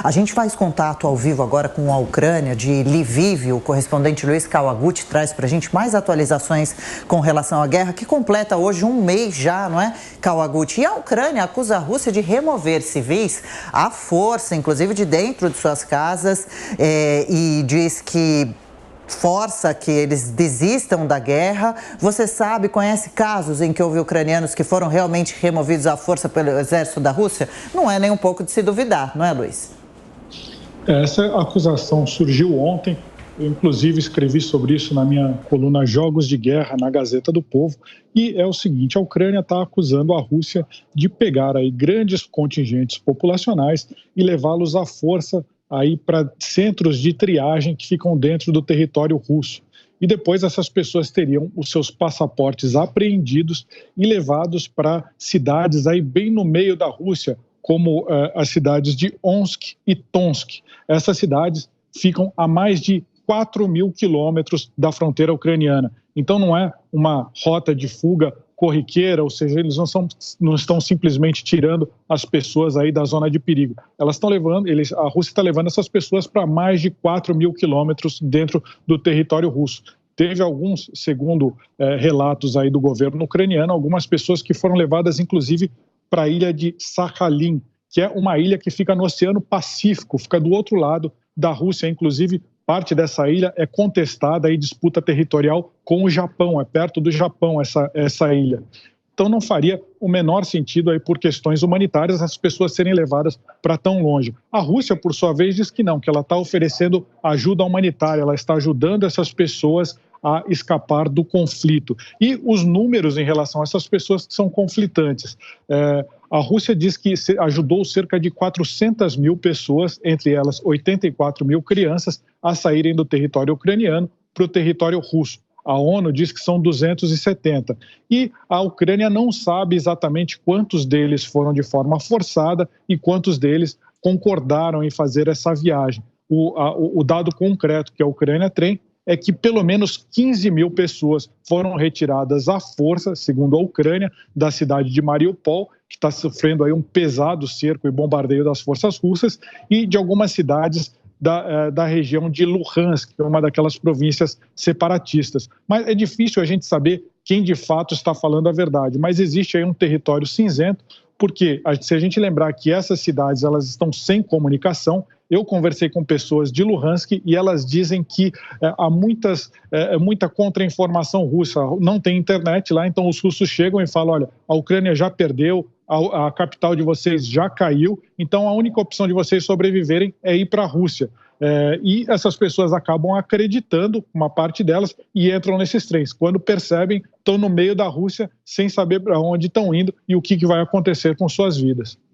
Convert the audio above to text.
A gente faz contato ao vivo agora com a Ucrânia, de Lviv. O correspondente Luiz Kawaguchi traz para a gente mais atualizações com relação à guerra, que completa hoje um mês já, não é, Kawaguchi? E a Ucrânia acusa a Rússia de remover civis à força, inclusive de dentro de suas casas, e diz que força que eles desistam da guerra. Você sabe, conhece casos em que houve ucranianos que foram realmente removidos à força pelo exército da Rússia? Não é nem um pouco de se duvidar, não é, Luiz? Essa acusação surgiu ontem. Eu, inclusive, escrevi sobre isso na minha coluna Jogos de Guerra, na Gazeta do Povo. E é o seguinte, a Ucrânia está acusando a Rússia de pegar aí grandes contingentes populacionais e levá-los à força aí para centros de triagem que ficam dentro do território russo. E depois essas pessoas teriam os seus passaportes apreendidos e levados para cidades aí bem no meio da Rússia, como as cidades de Omsk e Tomsk. Essas cidades ficam a mais de 4.000 quilômetros da fronteira ucraniana. Então não é uma rota de fuga corriqueira, ou seja, eles não estão simplesmente tirando as pessoas aí da zona de perigo. Elas estão levando, a Rússia está levando essas pessoas para mais de 4.000 quilômetros dentro do território russo. Teve alguns, segundo relatos aí do governo ucraniano, algumas pessoas que foram levadas, inclusive, para a ilha de Sakhalin, que é uma ilha que fica no Oceano Pacífico, fica do outro lado da Rússia, inclusive. Parte dessa ilha é contestada em disputa territorial com o Japão, é perto do Japão essa ilha. Então não faria o menor sentido aí, por questões humanitárias, as pessoas serem levadas para tão longe. A Rússia, por sua vez, diz que não, que ela está oferecendo ajuda humanitária, ela está ajudando essas pessoas a escapar do conflito. E os números em relação a essas pessoas são conflitantes. A Rússia diz que ajudou cerca de 400 mil pessoas, entre elas 84 mil crianças, a saírem do território ucraniano para o território russo. A ONU diz que são 270. E a Ucrânia não sabe exatamente quantos deles foram de forma forçada e quantos deles concordaram em fazer essa viagem. O dado concreto que a Ucrânia tem é que pelo menos 15 mil pessoas foram retiradas à força, segundo a Ucrânia, da cidade de Mariupol, que está sofrendo aí um pesado cerco e bombardeio das forças russas, e de algumas cidades da região de Luhansk, que é uma daquelas províncias separatistas. Mas é difícil a gente saber quem de fato está falando a verdade, mas existe aí um território cinzento, porque se a gente lembrar que essas cidades elas estão sem comunicação. Eu conversei com pessoas de Luhansk e elas dizem que há muita contra-informação russa. Não tem internet lá, então os russos chegam e falam, olha, a Ucrânia já perdeu, a capital de vocês já caiu, então a única opção de vocês sobreviverem é ir para a Rússia. E essas pessoas acabam acreditando, uma parte delas, e entram nesses trens. Quando percebem, estão no meio da Rússia, sem saber para onde estão indo e o que vai acontecer com suas vidas.